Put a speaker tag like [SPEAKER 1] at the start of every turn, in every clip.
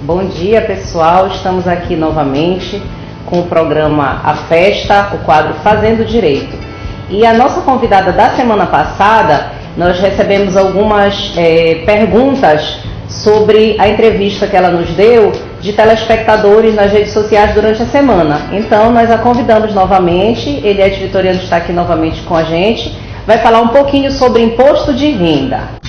[SPEAKER 1] Bom dia, pessoal, estamos aqui novamente com o programa A Festa, o quadro Fazendo Direito. E a nossa convidada da semana passada, nós recebemos algumas perguntas sobre a entrevista que ela nos deu de telespectadores nas redes sociais durante a semana. Então, nós a convidamos novamente, ele é Vitoriano, está aqui novamente com a gente, vai falar um pouquinho sobre imposto de renda.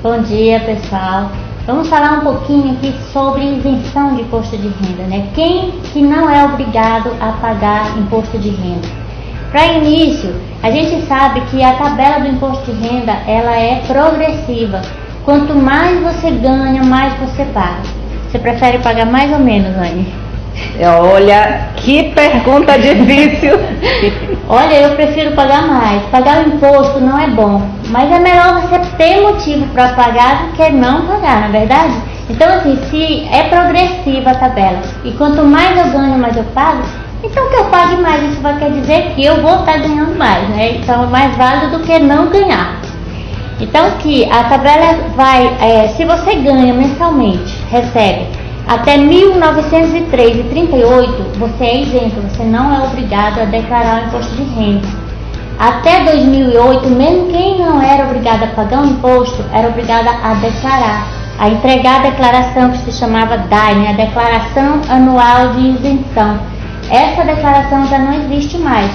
[SPEAKER 2] Bom dia, pessoal. Vamos falar um pouquinho aqui sobre isenção de imposto de renda, né? Quem que não é obrigado a pagar imposto de renda? Para início, a gente sabe que a tabela do imposto de renda, ela é progressiva. Quanto mais você ganha, mais você paga. Você prefere pagar mais ou menos, Anne?
[SPEAKER 1] Olha, que pergunta difícil.
[SPEAKER 2] Olha, eu prefiro pagar mais. Pagar o imposto não é bom, mas é melhor você ter motivo para pagar do que não pagar, não é verdade? Então, assim, se é progressiva a tabela e quanto mais eu ganho, mais eu pago, então que eu pague mais, isso vai querer dizer que eu vou estar ganhando mais, né? Então é mais válido do que não ganhar. Então que a tabela vai, se você ganha mensalmente, recebe até R$ 1.903,38, você é isento, você não é obrigado a declarar o imposto de renda. Até 2008, mesmo quem não era obrigado a pagar o imposto, era obrigado a declarar, a entregar a declaração que se chamava DAI, né? A Declaração Anual de Isenção. Essa declaração já não existe mais,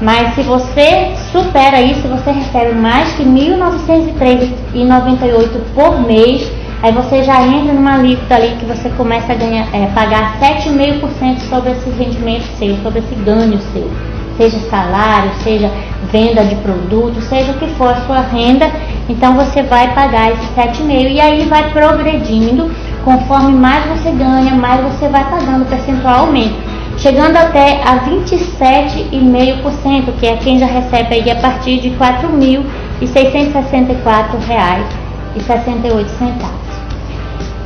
[SPEAKER 2] mas se você supera isso, você recebe mais que R$ 1.903,98 por mês, aí você já entra numa alíquota ali que você começa a pagar 7,5% sobre esse rendimento seu, sobre esse ganho seu, seja salário, seja venda de produto, seja o que for a sua renda, então você vai pagar esse 7,5% e aí vai progredindo, conforme mais você ganha, mais você vai pagando, o percentual aumenta, chegando até a 27,5%, que é quem já recebe aí a partir de R$ 4.664,68.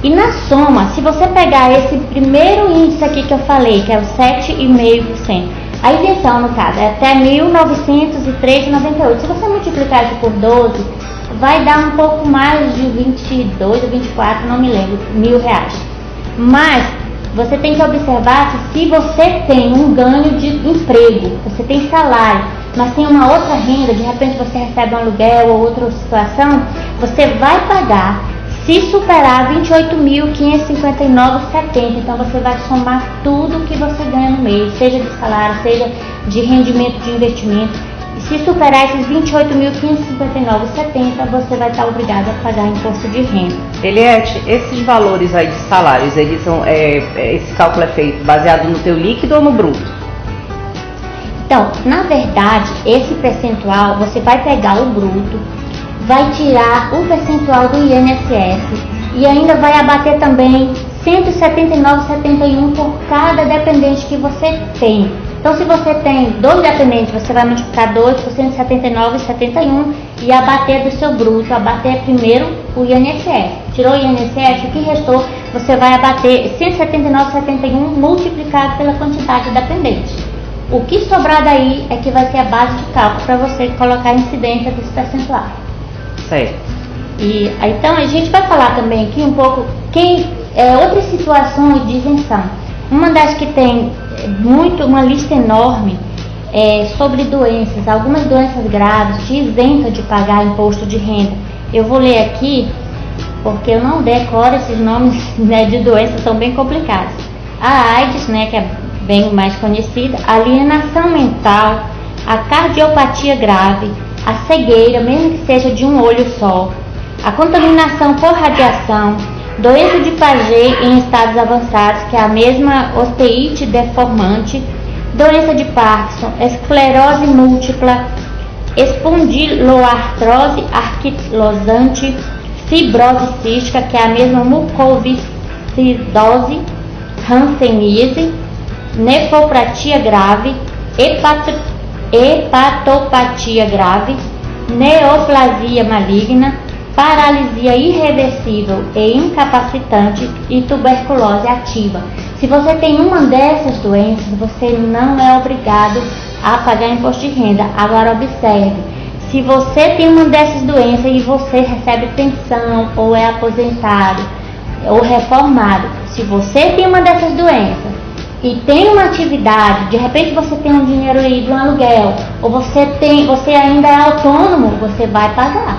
[SPEAKER 2] E na soma, se você pegar esse primeiro índice aqui que eu falei, que é o 7,5%, a isenção, no caso, é até R$ 1.903,98. Se você multiplicar isso por 12, vai dar um pouco mais de 22 ou 24, não me lembro, R$ 1.000. Mas você tem que observar que se você tem um ganho de emprego, você tem salário, mas tem uma outra renda, de repente você recebe um aluguel ou outra situação, você vai pagar se superar R$ 28.559,70. Então você vai somar tudo que você ganha no mês, seja de salário, seja de rendimento de investimento. E se superar esses R$ 28.559,70, você vai estar obrigado a pagar imposto de renda.
[SPEAKER 1] Eliette, esses valores aí de salários, eles são, esse cálculo é feito baseado no teu líquido ou no bruto?
[SPEAKER 2] Então, na verdade, esse percentual, você vai pegar o bruto, vai tirar o percentual do INSS e ainda vai abater também R$ 179,71 por cada dependente que você tem. Então, se você tem 2 dependentes, você vai multiplicar 2 por R$ 179,71 e abater do seu bruto, abater primeiro o INSS. Tirou o INSS, o que restou, você vai abater R$ 179,71 multiplicado pela quantidade de dependentes. O que sobrar daí é que vai ser a base de cálculo para você colocar a incidência desse percentual.
[SPEAKER 1] Certo.
[SPEAKER 2] E então a gente vai falar também aqui um pouco outras situações de isenção. Uma das que tem uma lista enorme sobre doenças, algumas doenças graves te isentam de pagar imposto de renda. Eu vou ler aqui porque eu não decoro esses nomes, né, de doenças, são bem complicados. A AIDS, né, que é bem mais conhecida, a alienação mental, a cardiopatia grave, a cegueira, mesmo que seja de um olho só, a contaminação por radiação, doença de Paget em estados avançados, que é a mesma osteite deformante, doença de Parkinson, esclerose múltipla, espondiloartrose anquilosante, fibrose cística, que é a mesma mucoviscidose, hanseníase, nefropatia grave, hepatopatia grave, neoplasia maligna, paralisia irreversível e incapacitante e tuberculose ativa. Se você tem uma dessas doenças, você não é obrigado a pagar imposto de renda. Agora observe, se você tem uma dessas doenças e você recebe pensão, ou é aposentado, ou reformado, se você tem uma dessas doenças e tem uma atividade, de repente você tem um dinheiro aí de um aluguel, ou você ainda é autônomo, você vai pagar.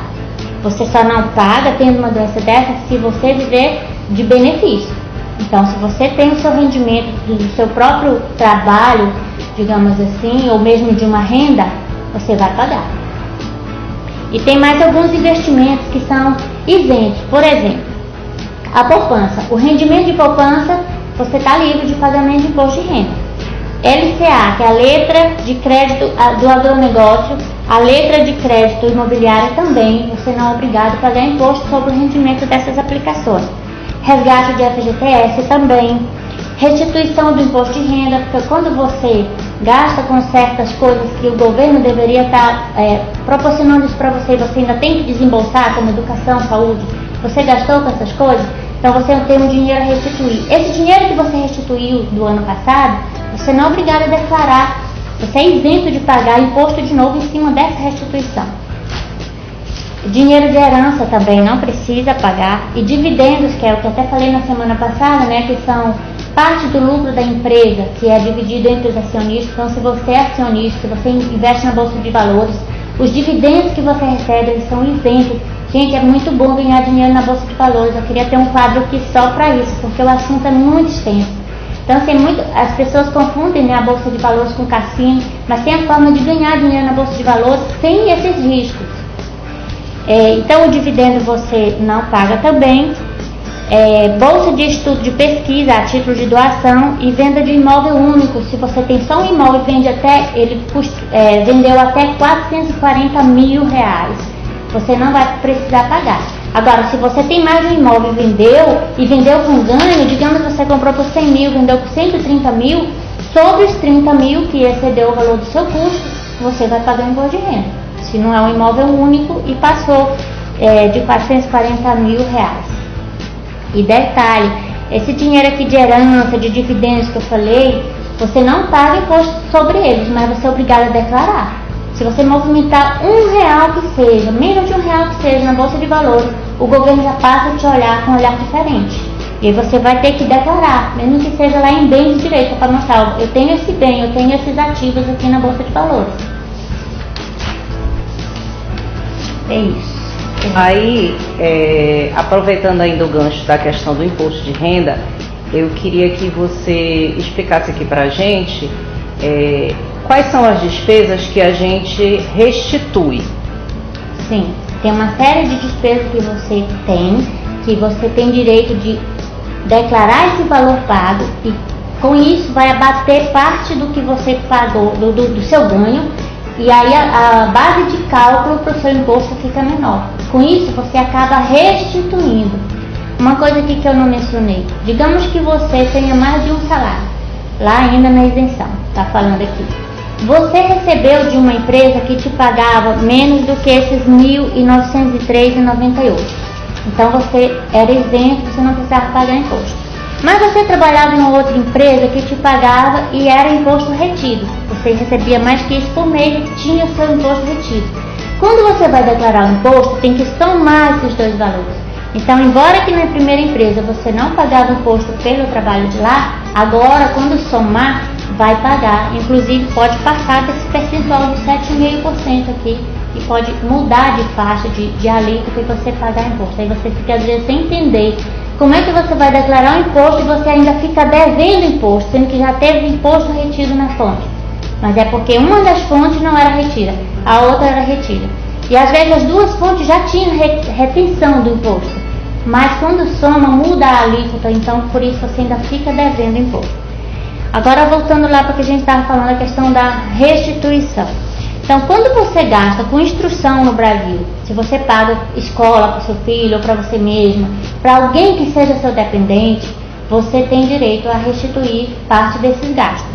[SPEAKER 2] Você só não paga tendo uma doença dessa se você viver de benefício. Então, se você tem o seu rendimento do seu próprio trabalho, digamos assim, ou mesmo de uma renda, você vai pagar. E tem mais alguns investimentos que são isentos. Por exemplo, a poupança. O rendimento de poupança, você está livre de pagamento de imposto de renda. LCA, que é a letra de crédito do agronegócio, a letra de crédito imobiliário também, você não é obrigado a pagar imposto sobre o rendimento dessas aplicações. Resgate de FGTS também. Restituição do imposto de renda, porque quando você gasta com certas coisas que o governo deveria estar proporcionando isso para você, você ainda tem que desembolsar, como educação, saúde, você gastou com essas coisas, então você tem um dinheiro a restituir. Esse dinheiro que você restituiu do ano passado, você não é obrigado a declarar, você é isento de pagar imposto de novo em cima dessa restituição. Dinheiro de herança também não precisa pagar, e dividendos, que é o que eu até falei na semana passada, né, que são parte do lucro da empresa, que é dividido entre os acionistas. Então, se você é acionista, se você investe na Bolsa de Valores, os dividendos que você recebe, eles são isentos. Gente, é muito bom ganhar dinheiro na Bolsa de Valores. Eu queria ter um quadro aqui só para isso, porque o assunto é muito extenso. Então, as pessoas confundem, né, a Bolsa de Valores com cassino, mas tem a forma de ganhar dinheiro na Bolsa de Valores sem esses riscos. Então, o dividendo você não paga também. Bolsa de estudo de pesquisa a título de doação e venda de imóvel único. Se você tem só um imóvel e vendeu até R$440 mil, você não vai precisar pagar. Agora, se você tem mais de um imóvel e vendeu com ganho, digamos que você comprou por 100 mil, vendeu por 130 mil, sobre os 30 mil que excedeu o valor do seu custo, você vai pagar imposto de renda. Se não é um imóvel único e passou de R$440 mil. E detalhe, esse dinheiro aqui de herança, de dividendos que eu falei, você não paga imposto sobre eles, mas você é obrigado a declarar. Se você movimentar R$1 que seja, menos de R$1 que seja na Bolsa de Valores, o governo já passa a te olhar com um olhar diferente. E aí você vai ter que declarar, mesmo que seja lá em bens de direito, para mostrar, eu tenho esse bem, eu tenho esses ativos aqui na Bolsa de Valores. É isso.
[SPEAKER 1] Aí, aproveitando ainda o gancho da questão do imposto de renda, eu queria que você explicasse aqui pra gente quais são as despesas que a gente restitui.
[SPEAKER 2] Sim, tem uma série de despesas que você tem direito de declarar esse valor pago, e com isso vai abater parte do que você pagou, do seu ganho, e aí a base de cálculo para o seu imposto fica menor. Com isso você acaba restituindo. Uma coisa aqui que eu não mencionei, digamos que você tenha mais de um salário, lá ainda na isenção, tá falando aqui. Você recebeu de uma empresa que te pagava menos do que esses R$ 1.903,98. Então você era isento, você não precisava pagar imposto. Mas você trabalhava em uma outra empresa que te pagava e era imposto retido. Você recebia mais que isso por mês e tinha seu imposto retido. Quando você vai declarar o imposto, tem que somar esses dois valores. Então, embora que na primeira empresa você não pagava imposto pelo trabalho de lá, agora quando somar, vai pagar. Inclusive pode passar desse percentual de 7,5% aqui e pode mudar de faixa de alíquota e você pagar imposto. Aí você fica às vezes sem entender como é que você vai declarar o imposto e você ainda fica devendo imposto, sendo que já teve imposto retido na fonte. Mas é porque uma das fontes não era retida, a outra era retida. E às vezes as duas fontes já tinham retenção do imposto, mas quando soma muda a alíquota, então por isso você ainda fica devendo imposto. Agora voltando lá para que a gente estava falando, a questão da restituição. Então, quando você gasta com instrução no Brasil, se você paga escola para o seu filho ou para você mesma, para alguém que seja seu dependente, você tem direito a restituir parte desses gastos.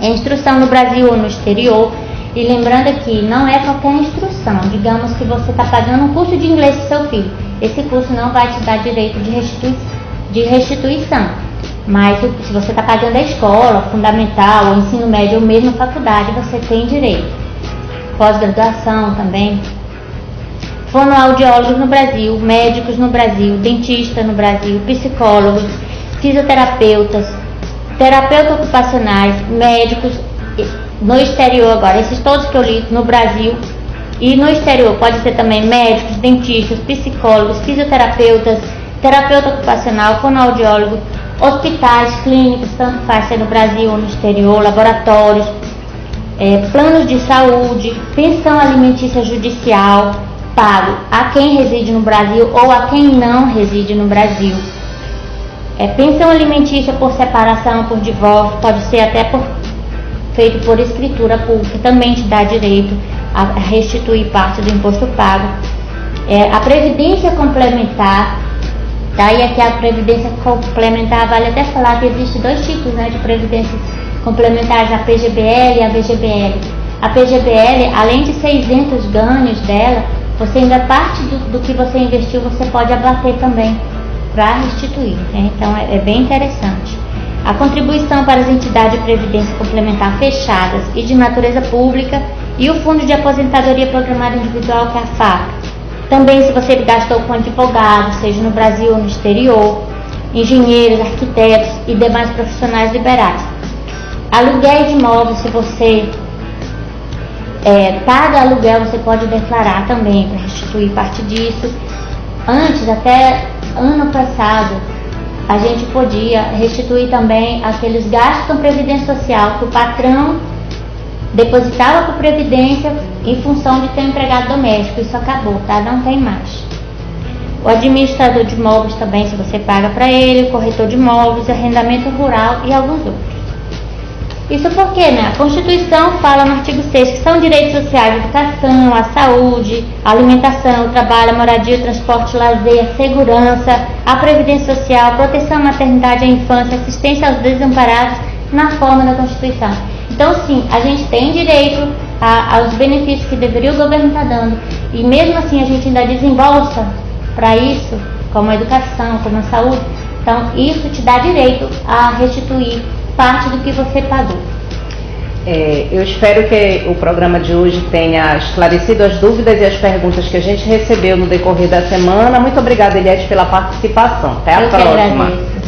[SPEAKER 2] É instrução no Brasil ou no exterior, e lembrando aqui, não é qualquer instrução. Digamos que você está pagando um curso de inglês para o seu filho, esse curso não vai te dar direito de restituição. Mas se você está pagando a escola, fundamental, ou ensino médio, ou mesmo faculdade, você tem direito. pós-graduação também. Fonoaudiólogos no Brasil, médicos no Brasil, dentistas no Brasil, psicólogos, fisioterapeutas, terapeutas ocupacionais, médicos no exterior agora, esses todos que eu li no Brasil e no exterior, pode ser também médicos, dentistas, psicólogos, fisioterapeutas, terapeuta ocupacional, fonoaudiólogo, hospitais, clínicas, tanto faz ser no Brasil ou no exterior, laboratórios, planos de saúde, pensão alimentícia judicial, pago a quem reside no Brasil ou a quem não reside no Brasil. Pensão alimentícia por separação, por divórcio, pode ser até feito por escritura pública, também te dá direito a restituir parte do imposto pago. A previdência complementar, tá? E aqui a previdência complementar, vale até falar que existem dois tipos, né, de previdência complementares, a PGBL e a VGBL. A PGBL, além de ser isento os ganhos dela, você ainda parte do que você investiu, você pode abater também para restituir, né? Então é bem interessante. A contribuição para as entidades de previdência complementar fechadas e de natureza pública e o Fundo de Aposentadoria Programada Individual, que é a FAP. Também se você gastou com advogado, seja no Brasil ou no exterior, engenheiros, arquitetos e demais profissionais liberais. Aluguel de imóveis, se você paga aluguel, você pode declarar também para restituir parte disso. Antes, até ano passado, a gente podia restituir também aqueles gastos com previdência social que o patrão depositava para a previdência em função de ter um empregado doméstico. Isso acabou, tá? Não tem mais. O administrador de imóveis também, se você paga para ele, o corretor de imóveis, arrendamento rural e alguns outros. Isso porque, né, a Constituição fala no artigo 6 que são direitos sociais: a educação, a saúde, a alimentação, o trabalho, a moradia, o transporte, o lazer, a segurança, a previdência social, a proteção à maternidade, à infância, assistência aos desamparados, na forma da Constituição. Então, sim, a gente tem direito aos benefícios que deveria o governo estar dando, e mesmo assim a gente ainda desembolsa para isso, como a educação, como a saúde. Então, isso te dá direito a restituir parte do que você pagou.
[SPEAKER 1] Eu espero que o programa de hoje tenha esclarecido as dúvidas e as perguntas que a gente recebeu no decorrer da semana. Muito obrigada, Eliette, pela participação. Até a próxima.
[SPEAKER 2] Agradeço.